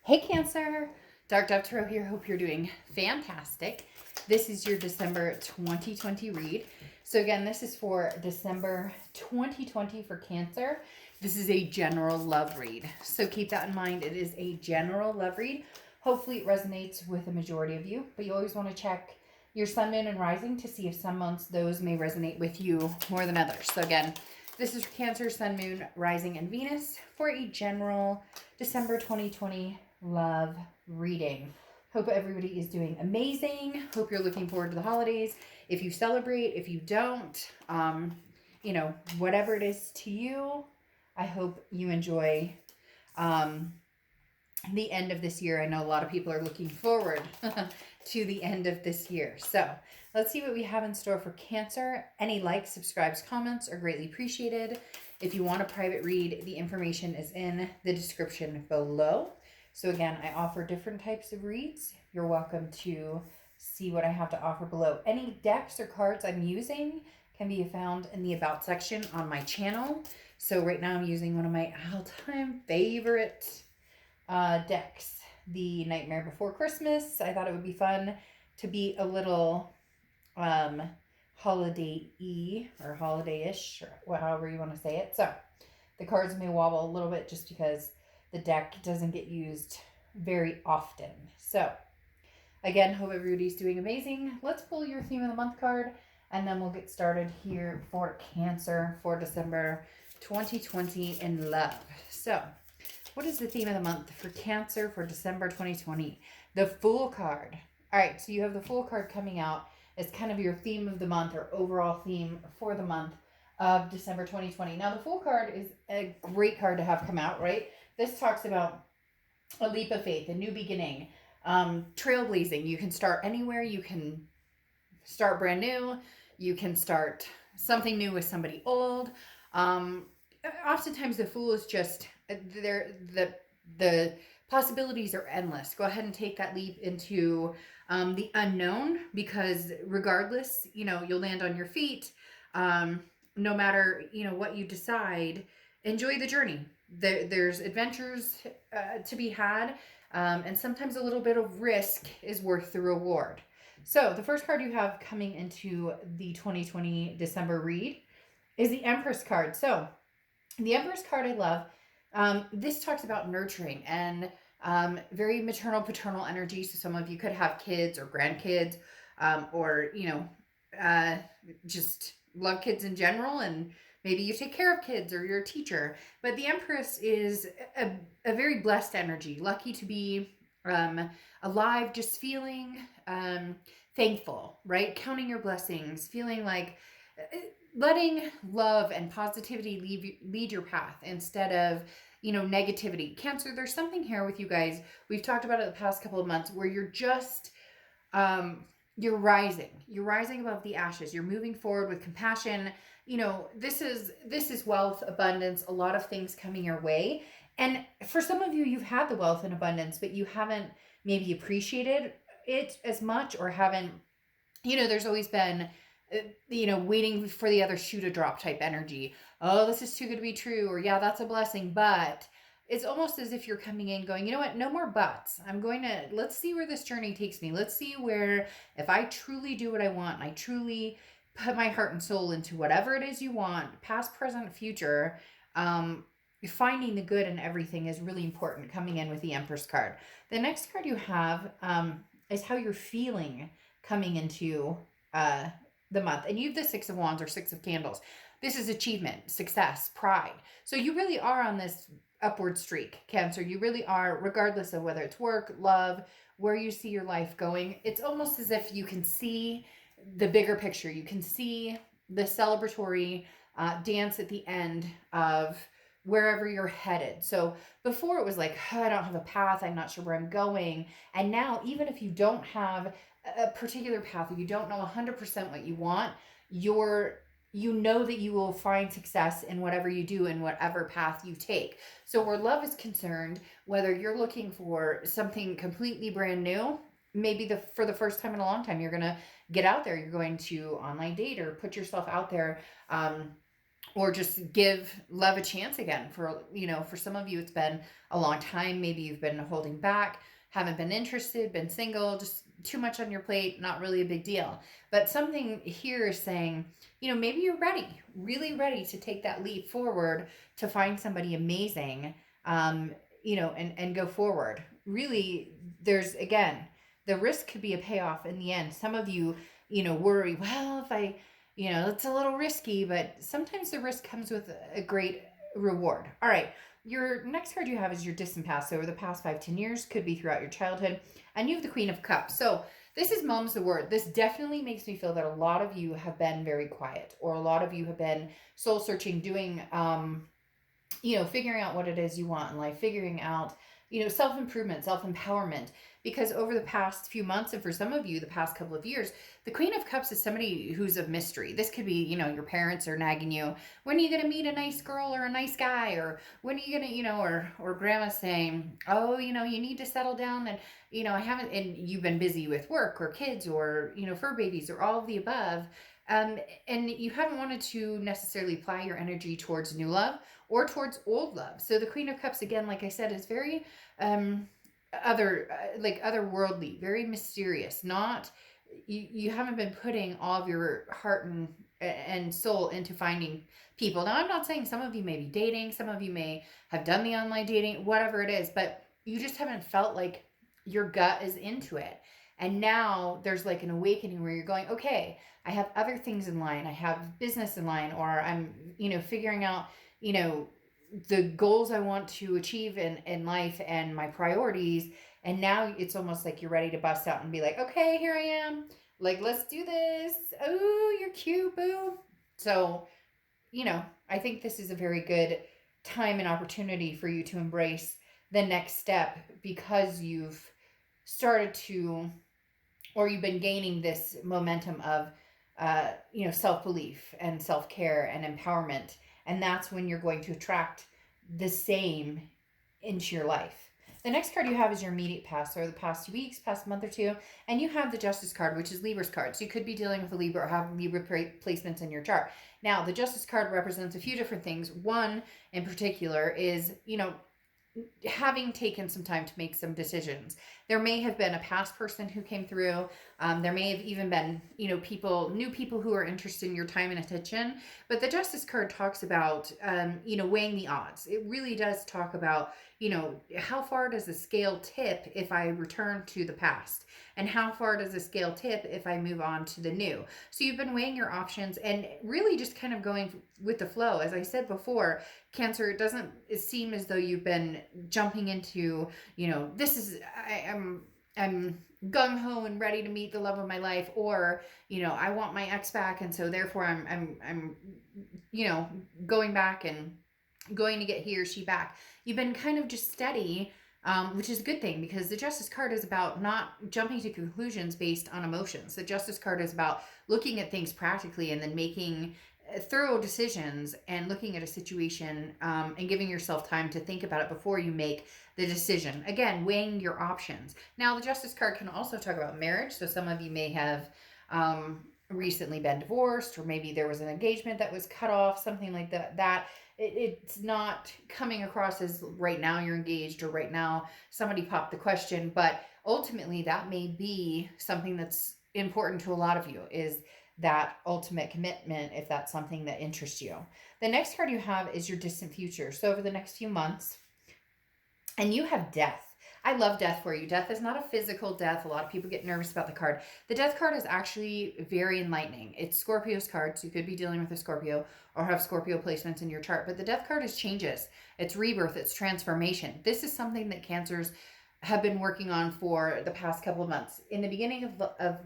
Hey Cancer, Dark Dove Tarot here. Hope you're doing fantastic. This is your December 2020 read. So again, this is for December 2020 for Cancer. This is a general love read. So keep that in mind. It is a general love read. Hopefully it resonates with the majority of you, but you always want to check your sun, moon, and rising to see if some months those may resonate with you more than others. So again, this is for Cancer, Sun, Moon, Rising, and Venus for a general December 2020 love reading. Hope everybody is doing amazing. Hope you're looking forward to the holidays. If you celebrate, if you don't, whatever it is to you, I hope you enjoy the end of this year. I know a lot of people are looking forward to the end of this year. So let's see what we have in store for Cancer. Any likes, subscribes, comments are greatly appreciated. If you want a private read, the information is in the description below. So again, I offer different types of reads. You're welcome to see what I have to offer below. Any decks or cards I'm using can be found in the About section on my channel. So right now I'm using one of my all-time favorite decks, the Nightmare Before Christmas. I thought it would be fun to be a little holiday-y or holiday-ish, or however you want to say it. So the cards may wobble a little bit just because the deck doesn't get used very often. So again, hope everybody's doing amazing. Let's pull your theme of the month card and then we'll get started here for Cancer for December 2020 in love. So what is the theme of the month for Cancer for December 2020? The Fool card. All right, so you have the Fool card coming out as kind of your theme of the month or overall theme for the month of December 2020. Now, the Fool card is a great card to have come out, right? This talks about a leap of faith, a new beginning, trailblazing. You can start anywhere. You can start brand new. You can start something new with somebody old. Oftentimes, the Fool is just the possibilities are endless. Go ahead and take that leap into the unknown, because regardless, you'll land on your feet. No matter, what you decide, enjoy the journey. There's adventures to be had, and sometimes a little bit of risk is worth the reward. So the first card you have coming into the 2020 December read is the Empress card. So the Empress card I love. This talks about nurturing and very maternal, paternal energy. So some of you could have kids or grandkids, or, just love kids in general, and maybe you take care of kids or you're a teacher. But the Empress is a very blessed energy, lucky to be alive, just feeling thankful, right? Counting your blessings, feeling like letting love and positivity lead your path instead of, negativity. Cancer, there's something here with you guys. We've talked about it the past couple of months where you're just, you're rising. You're rising above the ashes. You're moving forward with compassion. This is wealth, abundance, a lot of things coming your way. And for some of you, you've had the wealth and abundance, but you haven't maybe appreciated it as much, or haven't, there's always been, waiting for the other shoe to drop type energy. Oh, this is too good to be true. Or yeah, that's a blessing. But it's almost as if you're coming in going, you know what? No more buts. Let's see where this journey takes me. Let's see where, if I truly do what I want, and I truly put my heart and soul into whatever it is you want, past, present, future, finding the good in everything is really important coming in with the Empress card. The next card you have is how you're feeling coming into the month. And you have the Six of Wands or Six of Candles. This is achievement, success, pride. So you really are on this upward streak, Cancer. You really are, regardless of whether it's work, love, where you see your life going. It's almost as if you can see the bigger picture. You can see the celebratory dance at the end of wherever you're headed. So before it was like, oh, I don't have a path, I'm not sure where I'm going. And now, even if you don't have a particular path, or you don't know 100% what you want, you know that you will find success in whatever you do, in whatever path you take. So where love is concerned, whether you're looking for something completely brand new, maybe for the first time in a long time, you're going to get out there, you're going to online date or put yourself out there, or just give love a chance again. For, for some of you, it's been a long time. Maybe you've been holding back, haven't been interested, been single, just too much on your plate, not really a big deal. But something here is saying, maybe you're ready, really ready to take that leap forward to find somebody amazing, and go forward. Really, there's, again, the risk could be a payoff in the end. Some of you, worry, well, if I, it's a little risky, but sometimes the risk comes with a great reward. All right. Your next card you have is your distant past. So over the past 5-10 years, could be throughout your childhood. And you have the Queen of Cups. So this is mom's the word. This definitely makes me feel that a lot of you have been very quiet, or a lot of you have been soul searching, doing, figuring out what it is you want in life, figuring out, self-improvement, self-empowerment. Because over the past few months, and for some of you, the past couple of years, the Queen of Cups is somebody who's a mystery. This could be, your parents are nagging you. When are you going to meet a nice girl or a nice guy? Or when are you going to, or grandma saying, oh, you need to settle down. And, I haven't, and you've been busy with work or kids or, fur babies or all of the above. And you haven't wanted to necessarily apply your energy towards new love or towards old love. So the Queen of Cups, again, like I said, is very otherworldly, very mysterious. Not, you haven't been putting all of your heart and soul into finding people. Now, I'm not saying some of you may be dating, some of you may have done the online dating, whatever it is, but you just haven't felt like your gut is into it. And now there's like an awakening where you're going, okay, I have other things in line. I have business in line, or I'm, figuring out, the goals I want to achieve in life and my priorities. And now it's almost like you're ready to bust out and be like, okay, here I am. Like, let's do this. Oh, you're cute, boo. So, I think this is a very good time and opportunity for you to embrace the next step, because you've started to, or you've been gaining this momentum of, self-belief and self-care and empowerment. And that's when you're going to attract the same into your life. The next card you have is your immediate past, or the past 2 weeks, past month or two. And you have the Justice card, which is Libra's card. So you could be dealing with a Libra or have Libra placements in your chart. Now, the Justice card represents a few different things. One in particular is, having taken some time to make some decisions. There may have been a past person who came through. There may have even been, new people who are interested in your time and attention. But the Justice card talks about, weighing the odds. It really does talk about, how far does the scale tip if I return to the past? And how far does the scale tip if I move on to the new? So you've been weighing your options and really just kind of going with the flow. As I said before, Cancer, it doesn't seem as though you've been jumping into, this is, I'm gung-ho and ready to meet the love of my life, or, I want my ex back, and so therefore I'm going back and going to get he or she back. You've been kind of just steady, which is a good thing, because the Justice card is about not jumping to conclusions based on emotions. The Justice card is about looking at things practically and then making thorough decisions and looking at a situation, and giving yourself time to think about it before you make the decision. Again, weighing your options. Now, the Justice card can also talk about marriage. So some of you may have recently been divorced, or maybe there was an engagement that was cut off, something like that. It's not coming across as right now you're engaged, or right now somebody popped the question, but ultimately that may be something that's important to a lot of you, is that ultimate commitment, if that's something that interests you. The next card you have is your distant future. So over the next few months, and you have death. I love death for you. Death is not a physical death. A lot of people get nervous about the card. The death card is actually very enlightening. It's Scorpio's card, so you could be dealing with a Scorpio or have Scorpio placements in your chart. But the death card is changes. It's rebirth. It's transformation. This is something that Cancers have been working on for the past couple of months. In the beginning of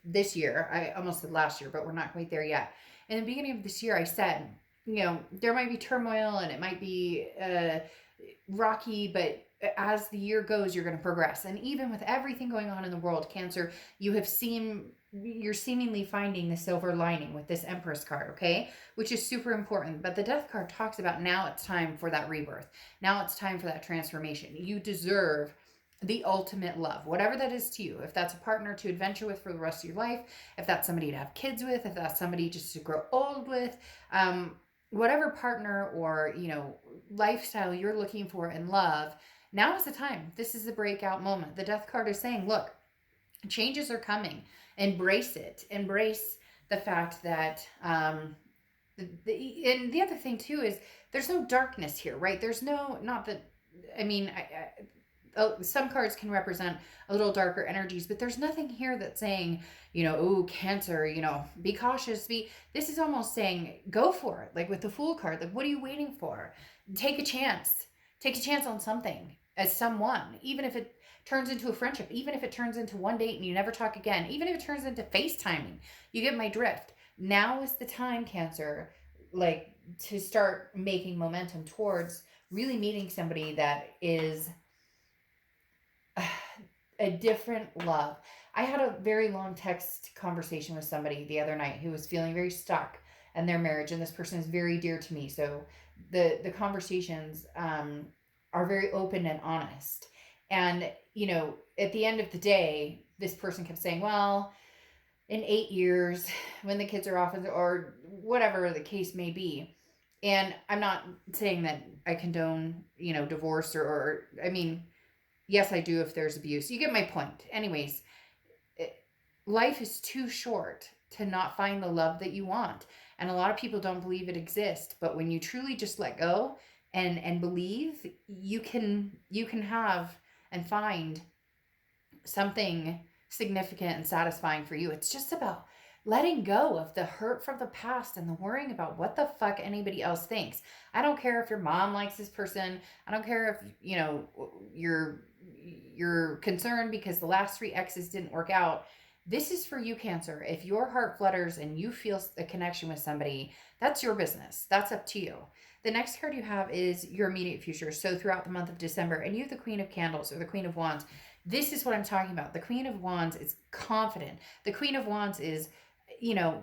this year, I almost said last year, but we're not quite there yet. In the beginning of this year, I said, there might be turmoil and it might be rocky, but as the year goes, you're going to progress. And even with everything going on in the world, Cancer, you're seemingly finding the silver lining with this Empress card, okay? Which is super important. But the Death card talks about now it's time for that rebirth. Now it's time for that transformation. You deserve the ultimate love, whatever that is to you. If that's a partner to adventure with for the rest of your life, if that's somebody to have kids with, if that's somebody just to grow old with, whatever partner or, lifestyle you're looking for in love, now is the time. This is the breakout moment. The death card is saying, look, changes are coming. Embrace it. Embrace the fact that, and the other thing too is there's no darkness here, right? There's no, not that, I mean, some cards can represent a little darker energies, but there's nothing here that's saying, oh, Cancer, be cautious. This is almost saying, go for it. Like with the Fool card, like, what are you waiting for? Take a chance. Take a chance on something as someone, even if it turns into a friendship, even if it turns into one date and you never talk again, even if it turns into FaceTiming. You get my drift. Now is the time, Cancer, like, to start making momentum towards really meeting somebody that is a different love. I had a very long text conversation with somebody the other night who was feeling very stuck in their marriage, and this person is very dear to me. So the conversations are very open and honest. And at the end of the day, this person kept saying, "Well, in 8 years, when the kids are off, or whatever the case may be." And I'm not saying that I condone, divorce or I mean, yes, I do if there's abuse. You get my point. Anyways, life is too short to not find the love that you want. And a lot of people don't believe it exists. But when you truly just let go and believe, you can have and find something significant and satisfying for you. It's just about letting go of the hurt from the past and the worrying about what the fuck anybody else thinks. I don't care if your mom likes this person. I don't care if, you're concerned because the last 3 exes didn't work out. This is for you, Cancer. If your heart flutters and you feel a connection with somebody, that's your business. That's up to you. The next card you have is your immediate future. So throughout the month of December, and you have the Queen of Candles or the Queen of Wands. This is what I'm talking about. The Queen of Wands is confident. The Queen of Wands is,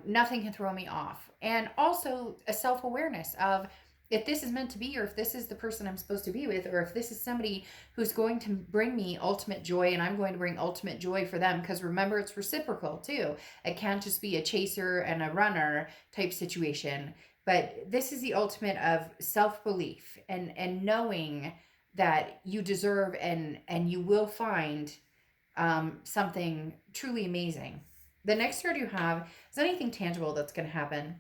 nothing can throw me off. And also a self-awareness of, if this is meant to be, or if this is the person I'm supposed to be with, or if this is somebody who's going to bring me ultimate joy and I'm going to bring ultimate joy for them. Because remember, it's reciprocal too. It can't just be a chaser and a runner type situation. But this is the ultimate of self-belief and knowing that you deserve and you will find something truly amazing. The next card you have is anything tangible that's going to happen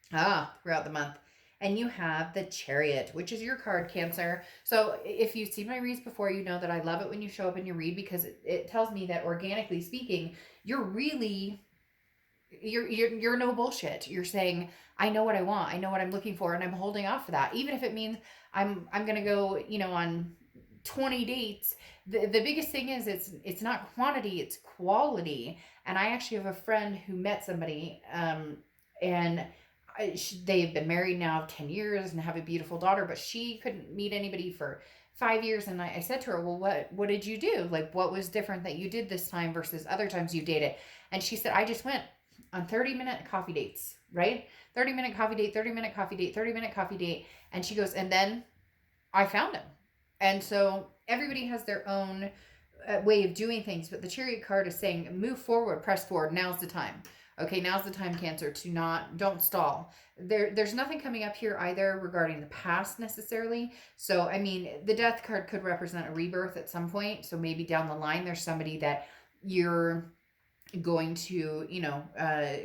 throughout the month. And you have the Chariot, which is your card, Cancer. So if you've seen my reads before, you know that I love it when you show up in your read, because it tells me that, organically speaking, you're no bullshit. You're saying, I know what I want. I know what I'm looking for, and I'm holding off for that. Even if it means I'm going to go, on 20 dates. The biggest thing is it's not quantity, it's quality. And I actually have a friend who met somebody, and they've been married now 10 years and have a beautiful daughter, but she couldn't meet anybody for 5 years. And I said to her, well, what did you do? Like, what was different that you did this time versus other times you dated? And she said, I just went on 30-minute coffee dates, right? 30-minute coffee date, 30-minute coffee date, 30-minute coffee date. And she goes, and then I found him. And so everybody has their own way of doing things, but the Chariot card is saying, move forward, press forward. Now's the time. Okay, now's the time, Cancer, don't stall. There's nothing coming up here either regarding the past necessarily. So, I mean, the Death card could represent a rebirth at some point. So maybe down the line, there's somebody that you're going to,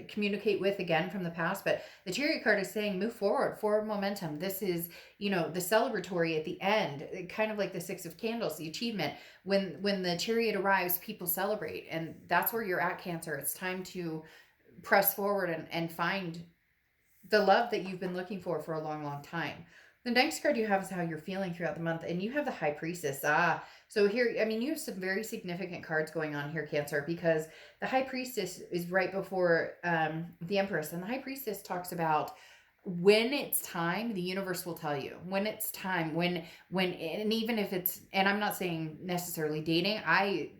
communicate with again from the past. But the Chariot card is saying, move forward momentum. This is, the celebratory at the end, kind of like the 6 of Candles, the achievement. When the Chariot arrives, people celebrate. And that's where you're at, Cancer. It's time to press forward and find the love that you've been looking for a long, long time. The next card you have is how you're feeling throughout the month, and you have the High Priestess. So here, I mean, you have some very significant cards going on here, Cancer, because the High Priestess is right before the Empress, and the High Priestess talks about when it's time, the universe will tell you when it's time, when, and even if it's, and I'm not saying necessarily dating,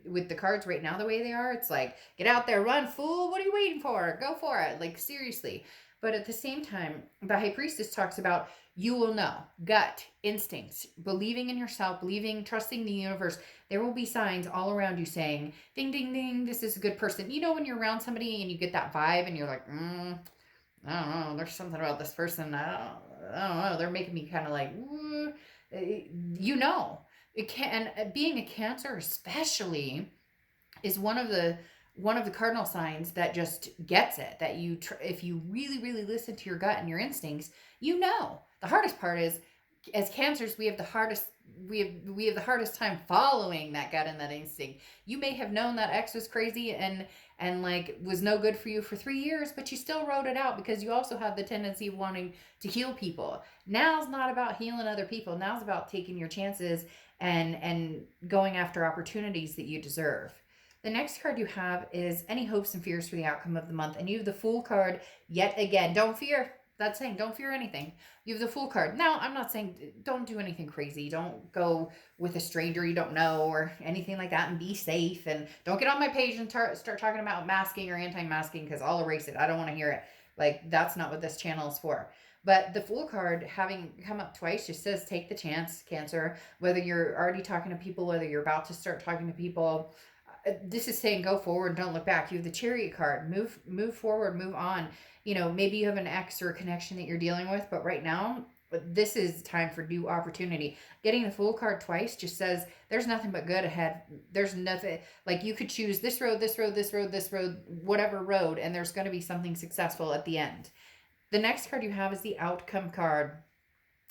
with the cards right now, the way they are, it's like, get out there, run, fool. What are you waiting for? Go for it. Like, seriously. But at the same time, the High Priestess talks about, you will know, gut, instincts, believing in yourself, trusting the universe. There will be signs all around you saying, ding, ding, ding, this is a good person. When you're around somebody and you get that vibe and you're like, I don't know, there's something about this person. I don't know. They're making me kind of like, "Ooh," you know, it can. And being a Cancer, especially, is one of the cardinal signs that just gets it. That if you really, really listen to your gut and your instincts, you know. The hardest part is, as Cancers, we have the hardest time following that gut and that instinct. You may have known that X was crazy and like was no good for you for 3 years, but you still wrote it out because you also have the tendency of wanting to heal people. Now's not about healing other people. Now's about taking your chances and going after opportunities that you deserve. The next card you have is any hopes and fears for the outcome of the month, and you have the Fool card yet again. Don't fear. That's saying don't fear anything. You have the Fool card. Now, I'm not saying don't do anything crazy. Don't go with a stranger you don't know or anything like that, and be safe. And don't get on my page and start talking about masking or anti-masking, because I'll erase it. I don't want to hear it. Like, that's not what this channel is for. But the Fool card, having come up twice, just says take the chance, Cancer. Whether you're already talking to people, whether you're about to start talking to people, this is saying go forward, don't look back. You have the Chariot card. Move forward, move on. You know, maybe you have an ex or a connection that you're dealing with, but right now, this is time for new opportunity. Getting the Fool card twice just says there's nothing but good ahead. There's nothing, like, you could choose this road, this road, this road, this road, whatever road, and there's going to be something successful at the end. The next card you have is the Outcome card,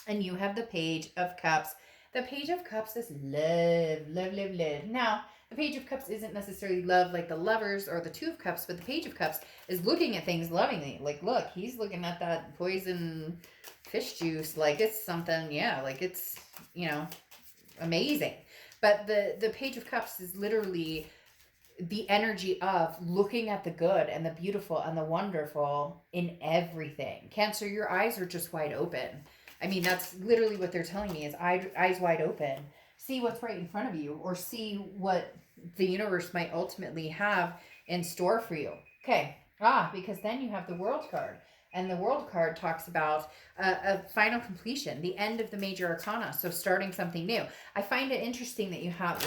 and you have the Page of Cups. The Page of Cups is love, love, love, love. Now, the Page of Cups isn't necessarily love like the Lovers or the Two of Cups, but the Page of Cups is looking at things lovingly. Like, look, he's looking at that poison fish juice like it's something, yeah, like it's, you know, amazing. But the Page of Cups is literally the energy of looking at the good and the beautiful and the wonderful in everything. Cancer, your eyes are just wide open. I mean, that's literally what they're telling me is eyes wide open. See what's right in front of you, or see what the universe might ultimately have in store for you. Okay. Because then you have the World card. And the World card talks about a final completion, the end of the major arcana. So starting something new. I find it interesting that you have,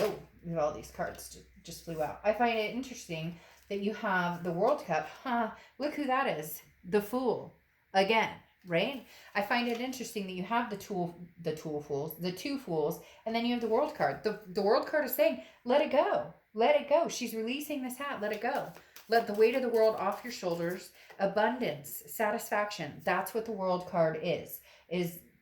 all these cards just flew out. I find it interesting that you have the World Cup. Look who that is. The Fool. Again, right? I find it interesting that you have the two fools, and then you have the World card. The World card is saying, let it go. Let it go. She's releasing this hat. Let it go. Let the weight of the world off your shoulders. Abundance, satisfaction. That's what the World card is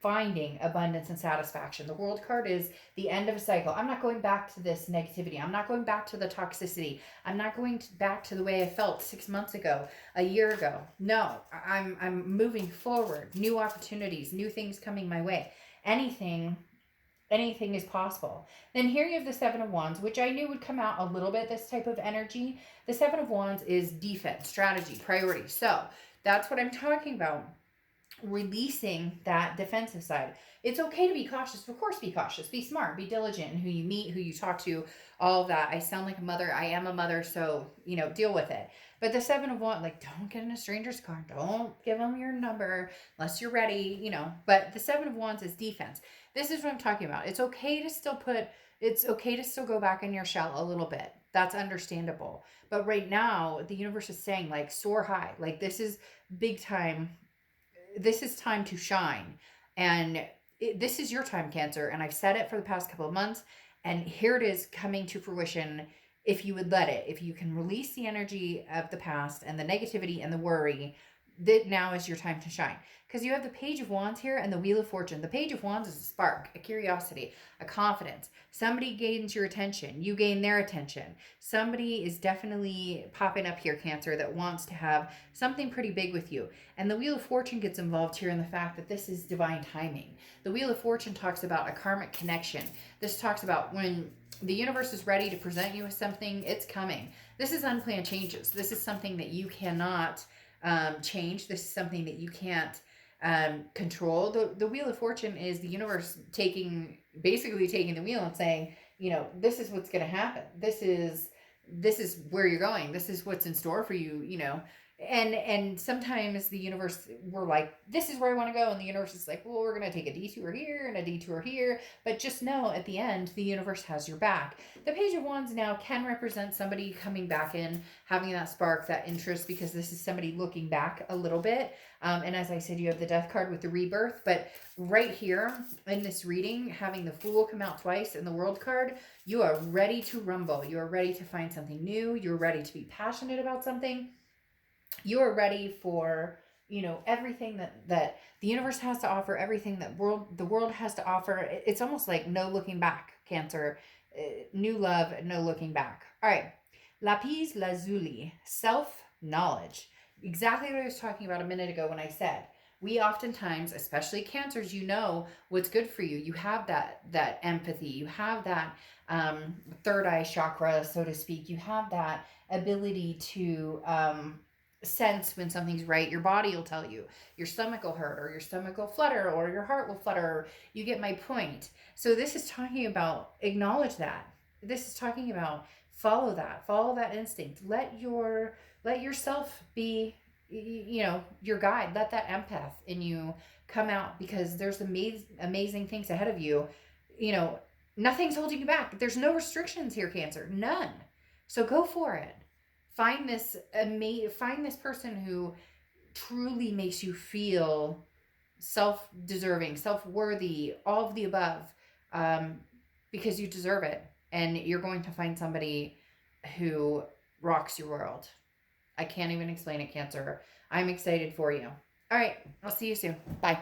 finding abundance and satisfaction. The World card is the end of a cycle. I'm not going back to this negativity. I'm not going back to the toxicity. I'm not going back to the way I felt 6 months ago, a year ago. No, I'm moving forward. New opportunities, new things coming my way. Anything is possible. Then here you have the Seven of Wands, which I knew would come out a little bit, this type of energy. The Seven of Wands is defense, strategy, priority. So that's what I'm talking about. Releasing that defensive side. It's okay to be cautious. Of course, be cautious. Be smart. Be diligent in who you meet, who you talk to, all of that. I sound like a mother. I am a mother, so, deal with it. But the Seven of Wands, like, don't get in a stranger's car. Don't give them your number unless you're ready, But the Seven of Wands is defense. This is what I'm talking about. It's okay to still go back in your shell a little bit. That's understandable. But right now, the universe is saying, like, soar high. Like, this is big time. This is time to shine. And this is your time, Cancer. And I've said it for the past couple of months. And here it is coming to fruition if you would let it. If you can release the energy of the past and the negativity and the worry, that now is your time to shine. Because you have the Page of Wands here and the Wheel of Fortune. The Page of Wands is a spark, a curiosity, a confidence. Somebody gains your attention. You gain their attention. Somebody is definitely popping up here, Cancer, that wants to have something pretty big with you. And the Wheel of Fortune gets involved here in the fact that this is divine timing. The Wheel of Fortune talks about a karmic connection. This talks about when the universe is ready to present you with something, it's coming. This is unplanned changes. This is something that you cannot change. This is something that you can't control. The Wheel of Fortune is the universe basically taking the wheel and saying, this is what's going to happen. This is where you're going. This is what's in store for you. And sometimes the universe, we're like, this is where I want to go, and the universe is like, well, we're going to take a detour here and a detour here, but just know at the end the universe has your back. The Page of Wands now can represent somebody coming back in, having that spark, that interest, because this is somebody looking back a little bit. And as I said, you have the Death card with the rebirth, but right here in this reading, having the Fool come out twice and the World card, you are ready to rumble. You are ready to find something new. You're ready to be passionate about something. You are ready for, everything that the universe has to offer, everything that the world has to offer. It's almost like no looking back, Cancer. New love, no looking back. All right. Lapis lazuli, self knowledge. Exactly what I was talking about a minute ago when I said we oftentimes, especially Cancers, what's good for you. You have that empathy. You have that third eye chakra, so to speak. You have that ability to sense when something's right. Your body will tell you. Your stomach will hurt, or your stomach will flutter, or your heart will flutter. You get my point. So this is talking about acknowledge that. This is talking about follow that instinct. Let yourself be, your guide. Let that empath in you come out, because there's amazing things ahead of you. Nothing's holding you back. There's no restrictions here, Cancer. None. So go for it. Find this person who truly makes you feel self-deserving, self-worthy, all of the above, because you deserve it. And you're going to find somebody who rocks your world. I can't even explain it, Cancer. I'm excited for you. All right. I'll see you soon. Bye.